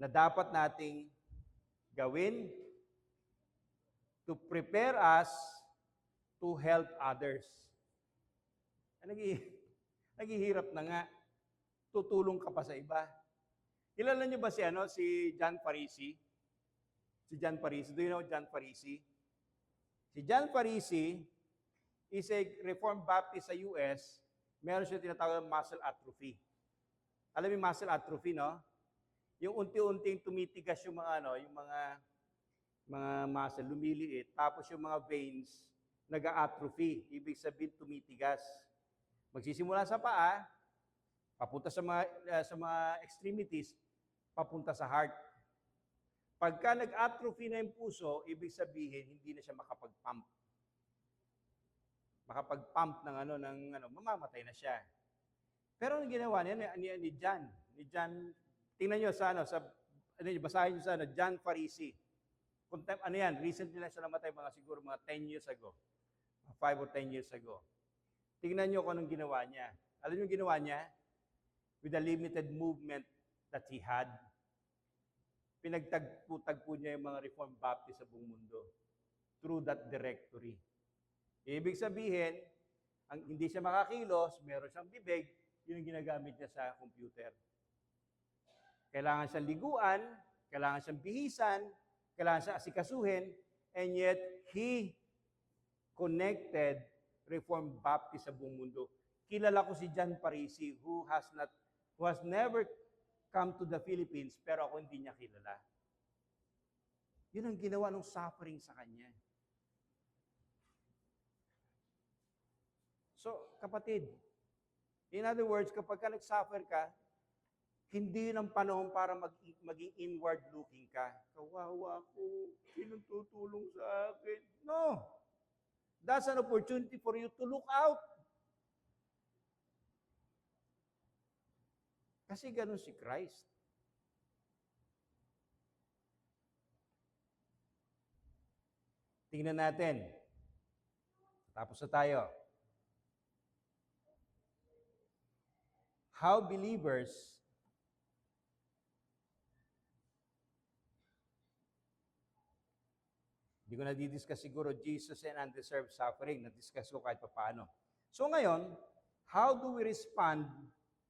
na dapat nating gawin? To prepare us to help others. Naghihirap na nga. Tutulong ka pa sa iba. Kilala niyo ba si John Parisi? Si John Parisi. Do you know John Parisi? Si John Parisi is a Reformed Baptist sa US. Meron siya tinatawag na muscle atrophy. Alam mo yung muscle atrophy, no? Yung unti-unting tumitigas yung mga muscle, lumiliit. Tapos yung mga veins, nag-atrophy. Ibig sabihin, tumitigas. Magsisimula sa paa, papunta sa mga extremities, papunta sa heart. Pagka nag-atrophy na yung puso, ibig sabihin, hindi na siya makapag-pump. Makapag-pump mamamatay na siya. Pero ang ginawa niya ni John, tingnan niyo basahin niyo John Parisi. Recently lang siya namatay, siguro mga 10 years ago. 5 or 10 years ago. Tingnan niyo kung anong ginawa niya. Alam niyo ginawa niya? With the limited movement that he had, pinagtagpo niya yung mga Reformed Baptist sa buong mundo through that directory. Ibig sabihin, hindi siya makakilos, meron siyang bibig, yun ang ginagamit niya sa computer. Kailangan siyang liguan, kailangan siyang bihisan, kailangan siyang asikasuhin, and yet, he connected Reformed Baptist sa buong mundo. Kilala ko si John Parisi who has never come to the Philippines, pero ako hindi niya kilala. Yun ang ginawa ng suffering sa kanya. So, kapatid, in other words, kapag ka nag-suffer ka, hindi yun ang panahon para maging inward-looking ka. Kawawa ko, sinong tutulong sa akin? No! That's an opportunity for you to look out. Kasi ganun si Christ. Tingnan natin. Tapos na tayo. How believers hindi ko na-discuss siguro Jesus and undeserved suffering. Na-discuss ko kahit paano. So ngayon, how do we respond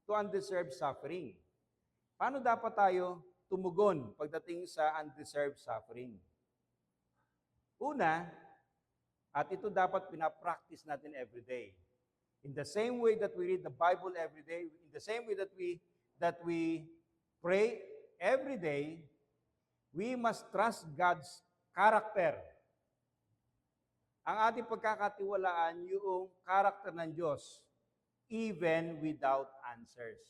to undeserved suffering? Paano dapat tayo tumugon pagdating sa undeserved suffering? Una, at ito dapat pinapractice natin every day. In the same way that we read the Bible every day, in the same way that we pray every day, we must trust God's character. Ang ating pagkakatiwalaan yung character ng Diyos, even without answers.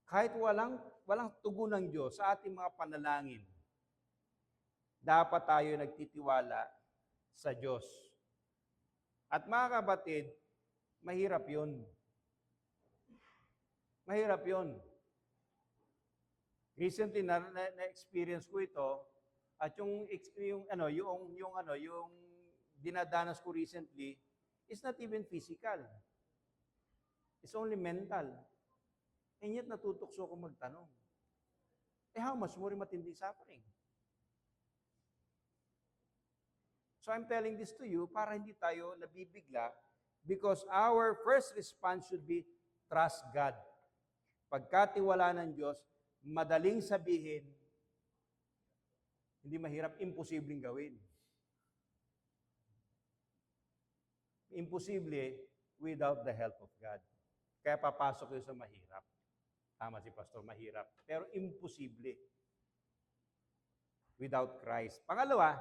Kahit walang tugon ng Diyos sa ating mga panalangin, dapat tayo nagtitiwala sa Diyos. At mga kapatid, mahirap yun. Mahirap yun. Recently na-experience ko ito at yung dinadanas ko recently is not even physical. It's only mental. And yet natutukso ako magtanong. How much more matinding suffering? So I'm telling this to you para hindi tayo nabibigla because our first response should be trust God. Pagkatiwala ng Diyos, madaling sabihin, hindi mahirap, imposibleng gawin. Imposible without the help of God. Kaya papasok yun sa mahirap. Tama si Pastor, mahirap. Pero imposible without Christ. Pangalawa,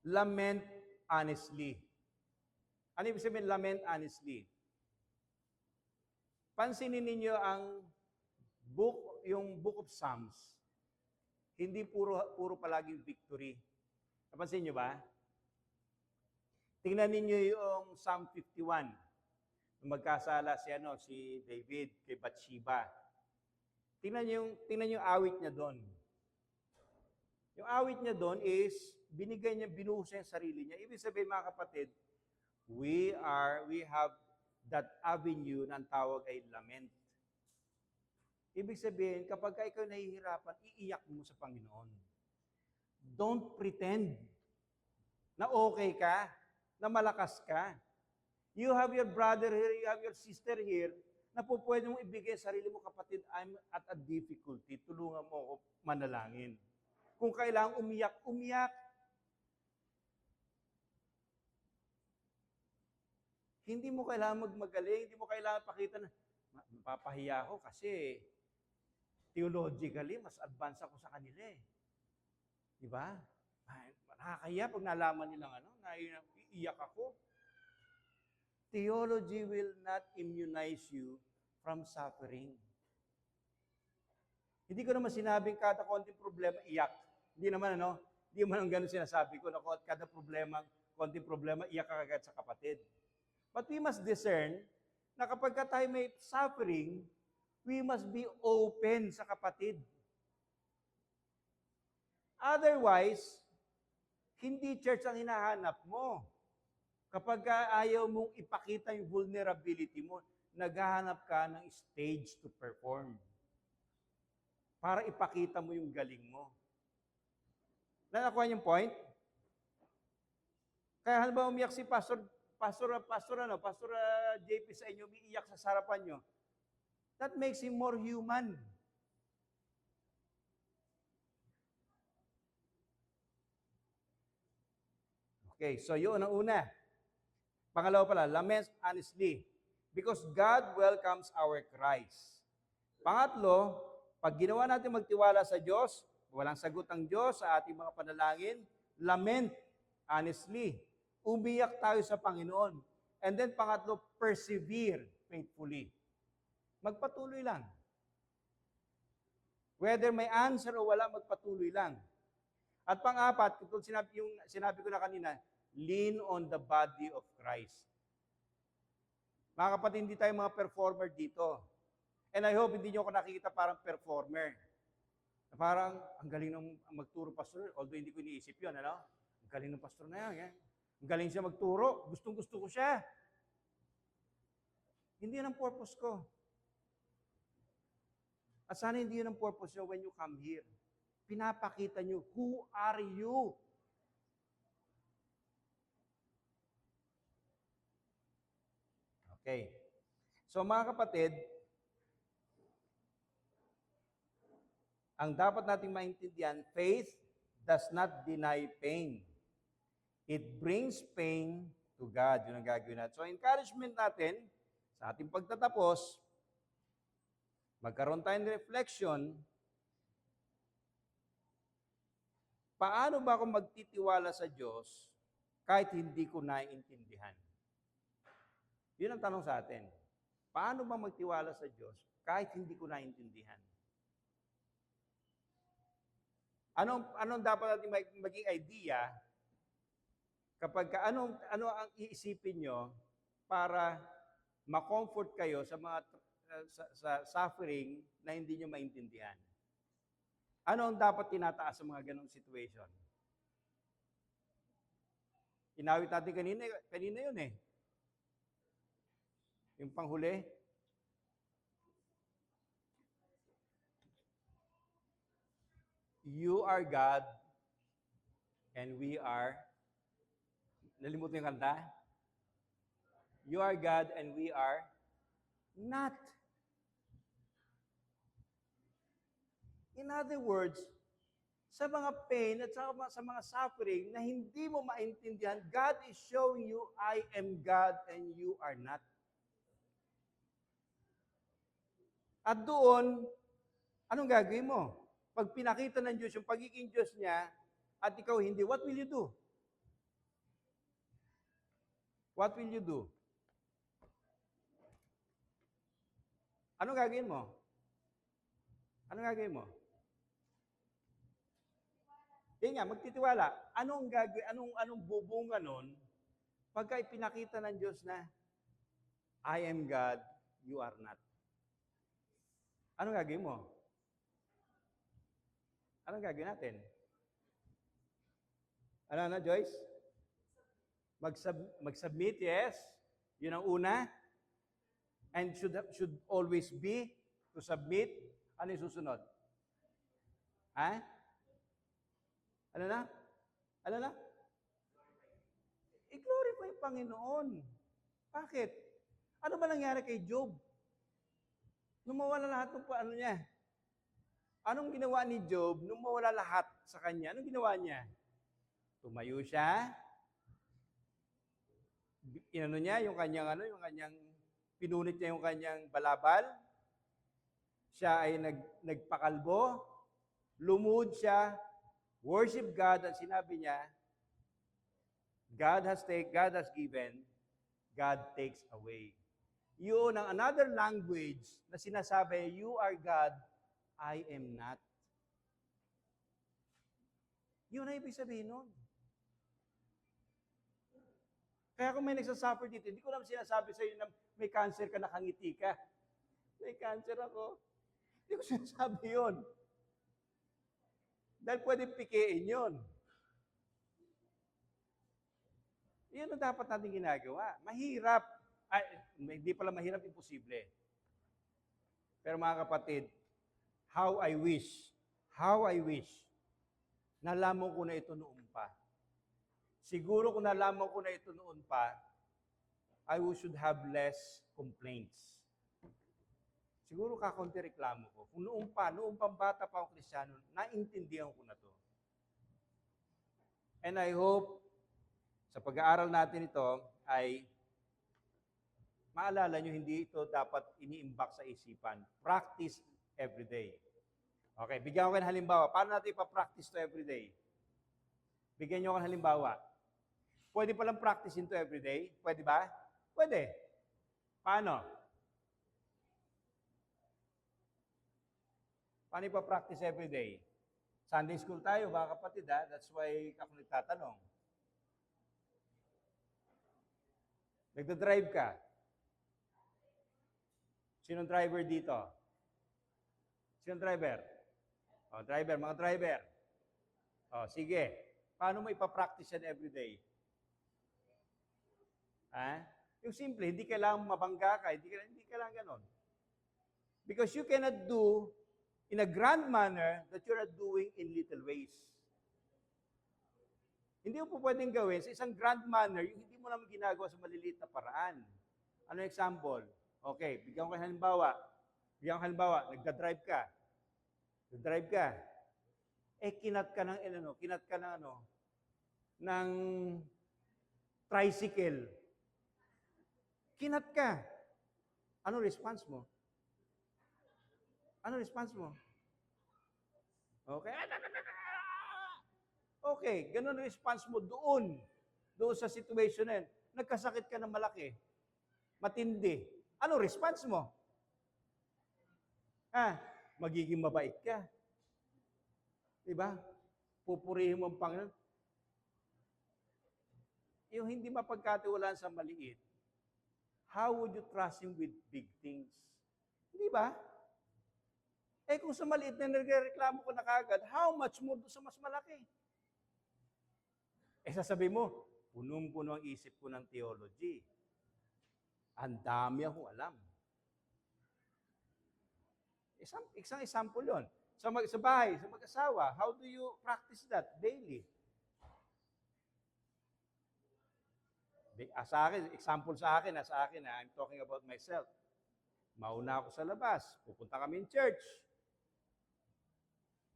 lament honestly. Ano ibig sabihin lament honestly? Pansinin ninyo yung Book of Psalms. Hindi puro palaging victory. Napansin nyo ba? Tingnan ninyo yung Psalm 51. Magkasala si David kay Bathsheba. Tingnan yung awit niya doon. Yung awit niya doon is binigay niya, binuhos niya yung sarili niya. Ibig sabihin mga kapatid, we have that avenue na ang tawag ay lament. Ibig sabihin, kapag ikaw nahihirapan, iiyak mo sa Panginoon. Don't pretend na okay ka, na malakas ka. You have your brother here, you have your sister here, na po pwede mong ibigay sa sarili mo, kapatid, I'm at a difficulty, tulungan mo ako manalangin. Kung kailangang umiyak, umiyak. Hindi mo kailangan magmagaling, hindi mo kailangan pakita na, mapapahiya ako kasi theologically, mas advanced ako sa kanila eh. Di ba? Nakakahiya pag nalaman nilang iiyak ako. Theology will not immunize you from suffering. Hindi ko naman sinabing kada konting problema, iyak. Hindi naman hindi naman ang ganun sinasabi ko na kada konting problema, iyak ka agad sa kapatid. But we must discern na kapag tayo may suffering, we must be open sa kapatid. Otherwise, hindi church ang hinahanap mo. Kapag ayaw mong ipakita yung vulnerability mo, naghahanap ka ng stage to perform. Para ipakita mo yung galing mo. Nakakuha niyo yung point? Kaya halimbawa umiyak si Pastor JP sa inyo, umiiyak sa sarapan nyo. That makes him more human. Okay, so yun ang una. Pangalawa pala, lament honestly. Because God welcomes our cries. Pangatlo, pag ginawa natin magtiwala sa Diyos, walang sagot ang Diyos sa ating mga panalangin, lament honestly. Umiyak tayo sa Panginoon. And then pangatlo, persevere faithfully. Magpatuloy lang. Whether may answer o wala, magpatuloy lang. At pang-apat, kung sinabi ko na kanina, lean on the body of Christ. Mga kapatid, hindi tayo mga performer dito. And I hope hindi nyo ako nakikita parang performer. Parang, ang galing ng magturo pastor, although hindi ko iniisip yun, Ang galing ng pastor na yan. Ang galing siya magturo. Gustong-gusto ko siya. Hindi yun ang purpose ko. At sana hindi yun ang purpose nyo when you come here. Pinapakita nyo, who are you? Okay. So mga kapatid, ang dapat nating maintindihan, faith does not deny pain. It brings pain to God. Yun ang gagawin natin. So encouragement natin, sa ating pagtatapos, magkaroon tayo ng reflection, paano ba ako magtitiwala sa Diyos kahit hindi ko naiintindihan? Yun ang tanong sa atin. Paano ba magtiwala sa Diyos kahit hindi ko naiintindihan? Anong dapat natin maging idea kapag ano ang iisipin nyo para ma-comfort kayo sa mga sa suffering na hindi nyo maintindihan. Ano ang dapat tinataas sa mga ganong situation? Inawit natin kanina yun eh. Yung panghuli. You are God and we are, nalimutan yung kanta? You are God and we are not. In other words, sa mga pain at sa mga suffering na hindi mo maintindihan, God is showing you, I am God and you are not. At doon, anong gagawin mo? Pag pinakita ng Diyos yung pagiging Diyos niya at ikaw hindi, what will you do? What will you do? Anong gagawin mo? Anong gagawin mo? Yan nga, magtitiwala. Anong gagawin, anong bubunga nun pagka ipinakita ng Diyos na I am God, you are not? Anong gagawin mo? Anong gagawin natin? Ano, Joyce? Mag-submit, yes. Yun ang una. And should always be to submit. Ano yung susunod? Ha? Ano na? Ano na? I-glorify yung Panginoon. Bakit? Ano ba nangyari kay Job? Nung mawala lahat ng ano niya. Anong ginawa ni Job nung mawala lahat sa kanya? Anong ginawa niya? Tumayo siya. Inano niya yung kanyang pinunit niya yung kanyang balabal. Siya ay nagpakalbo. Lumuhod siya. Worship God at sinabi niya, God has given, God takes away. Yun ang another language na sinasabi, you are God, I am not. Yun ang ibig sabihin nun. Kaya kung may nagsasuffer dito, hindi ko naman sinasabi sa iyo na may cancer ka, nakangiti ka. May cancer ako. Hindi ko sinasabi yun. Dahil pwedeng pikein yun. Yan ang dapat natin ginagawa. Mahirap. Ay, hindi pala mahirap, imposible. Pero mga kapatid, how I wish, nalaman ko na ito noon pa. Siguro kung nalaman ko na ito noon pa, I should have less complaints. Siguro kakunti reklamo ko. Kung noong bata pa ako Kristiyano, naintindihan ko na to. And I hope, sa pag-aaral natin ito, ay maalala nyo, hindi ito dapat iniimbak sa isipan. Practice every day. Okay, bigyan ko kayo ng halimbawa. Paano natin ipapractice to every day? Bigyan nyo ako ng halimbawa. Pwede palang practice ito every day? Pwede ba? Pwede. Paano? Paano ipapractice every day? Sunday school tayo, mga kapatid, ha? That's why ako nagtatanong. Nagda-drive ka. Sinong driver dito? Sinong driver? O, driver, mga driver. O, sige. Paano mo ipapractice yan every day? Ha? Yung simple, hindi kailangan mabangga ka, hindi kailangan ganon. Because you cannot do in a grand manner that you are doing in little ways. Hindi mo po pwedeng gawin sa isang grand manner yung hindi mo naman ginagawa sa maliliit na paraan. Ano example? Okay, bigyan ko ng halimbawa. Nagda-drive ka. Nagda-drive ka. Kinat ka ng tricycle. Kinat ka. Ano response mo? Ano response mo? Okay. Okay, ganun ang response mo doon sa situation na yun. Nagkasakit ka ng malaki. Matindi. Ano response mo? Magiging mabait ka. Diba? Pupurihin mo ang Panginoon. Yung hindi mapagkatiwalaan sa maliit, how would you trust Him with big things? Di ba? Eh kung sa maliit na nagreklamo ko na kagad, how much more sa mas malaki? Eh sasabihin mo, punong-puno ang isip ko ng theology. Ang dami akong alam. Isang example yon. Sa bahay, sa mag-asawa, how do you practice that daily? Sa akin, example sa akin, I'm talking about myself. Mauna ako sa labas, pupunta kami in church.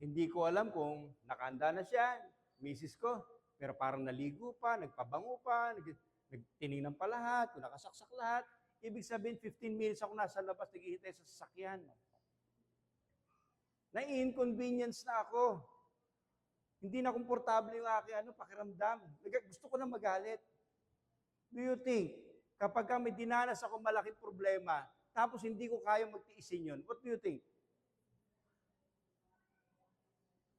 Hindi ko alam kung nakahanda na siya, misis ko, pero parang naligo pa, nagpabango pa, nagtinignan pa lahat, kung nakasaksak lahat. Ibig sabihin, 15 minutes ako nasa labas, naghihintay sa sasakyan. Na-inconvenience na ako. Hindi na komportable yung aking pakiramdam. Gusto ko na magalit. Do you think, kapag may dinanas ako malaking problema, tapos hindi ko kaya magtiisin yun, what do you think?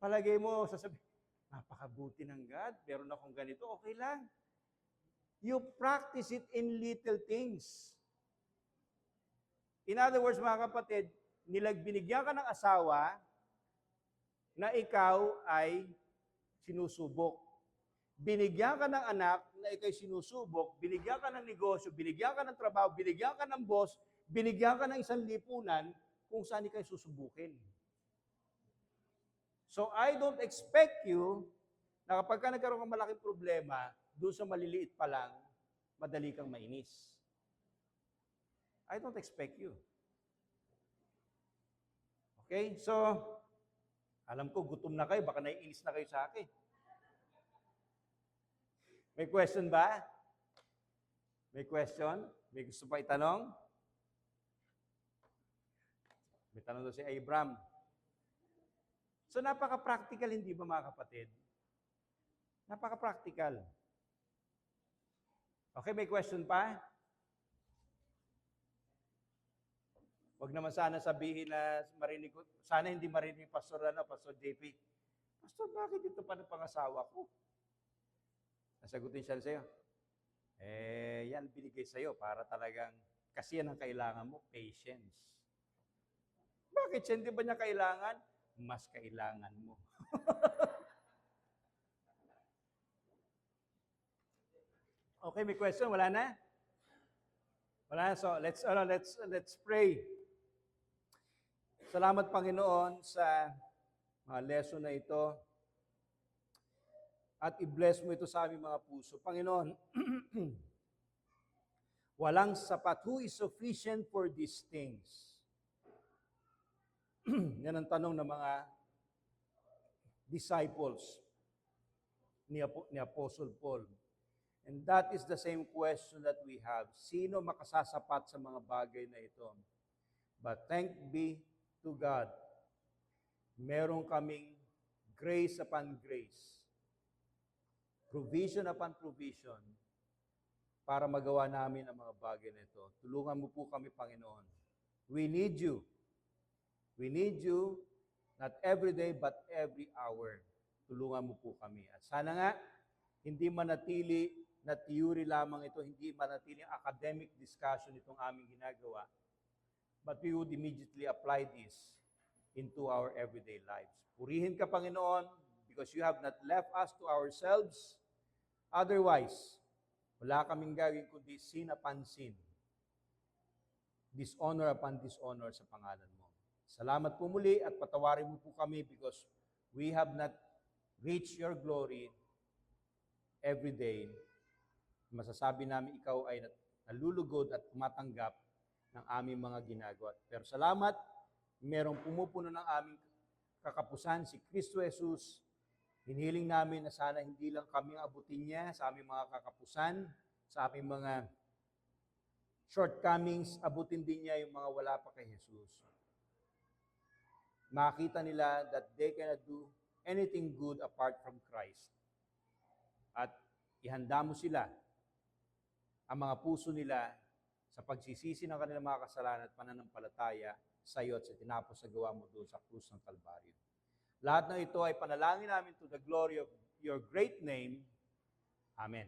Palagay mo, sasabihin, napakabuti ng God, meron akong ganito, okay lang. You practice it in little things. In other words, mga kapatid, binigyan ka ng asawa na ikaw ay sinusubok. Binigyan ka ng anak na ikaw ay sinusubok. Binigyan ka ng negosyo, binigyan ka ng trabaho, binigyan ka ng boss, binigyan ka ng isang lipunan kung saan ikaw susubukin. So I don't expect you na kapag ka nagkaroon ng malaking problema, doon sa maliliit pa lang, madali kang mainis. I don't expect you. Okay? So, alam ko, gutom na kayo, baka naiinis na kayo sa akin. May question ba? May question? May gusto pa itanong? May tanong doon si Abraham. So, napaka-practical, hindi ba mga kapatid? Napaka-practical. Okay, may question pa? Huwag naman sana sabihin na marinig ko, sana hindi marinig Pastor JP. Pastor, bakit ito pa ng pangasawa ko? Nasagutin siya sa'yo. Yan binigay sa'yo para talagang, kasi yan ang kailangan mo, patience. Bakit siya hindi ba niya kailangan? Mas kailangan mo. Okay, may question? Wala na? Wala na. So, let's pray. Salamat, Panginoon, sa mga lesson na ito. At i-bless mo ito sa aming mga puso. Panginoon, walang sapat. Who is sufficient for these things? Yan ang tanong ng mga disciples ni Apostle Paul. And that is the same question that we have. Sino makasasapat sa mga bagay na ito? But thank be to God, meron kaming grace upon grace, provision upon provision, para magawa namin ang mga bagay na ito. Tulungan mo po kami, Panginoon. We need you. We need you, not every day, but every hour. Tulungan mo po kami. At sana nga, hindi manatili na theory lamang ito, hindi manatili academic discussion itong aming ginagawa, but we would immediately apply this into our everyday lives. Purihin ka, Panginoon, because you have not left us to ourselves. Otherwise, wala kaming gagawin kundi sin upon sin. Dishonor upon dishonor sa pangalan mo. Salamat po muli at patawarin mo po kami because we have not reached your glory every day. Masasabi namin ikaw ay nalulugod at tumatanggap ng aming mga ginagawa. Pero salamat, merong pumupuno ng aming kakapusan, si Kristo Jesus. Hinihiling namin na sana hindi lang kami abutin niya sa aming mga kakapusan, sa aming mga shortcomings, abutin din niya yung mga wala pa kay Jesus. Makita nila that they cannot do anything good apart from Christ. At ihanda mo sila, ang mga puso nila, sa pagsisisi ng kanilang mga kasalanan at pananampalataya sa iyo at sa tinapos sa gawa mo doon sa krus ng Kalbaryo. Lahat ng ito ay panalangin namin to the glory of your great name. Amen.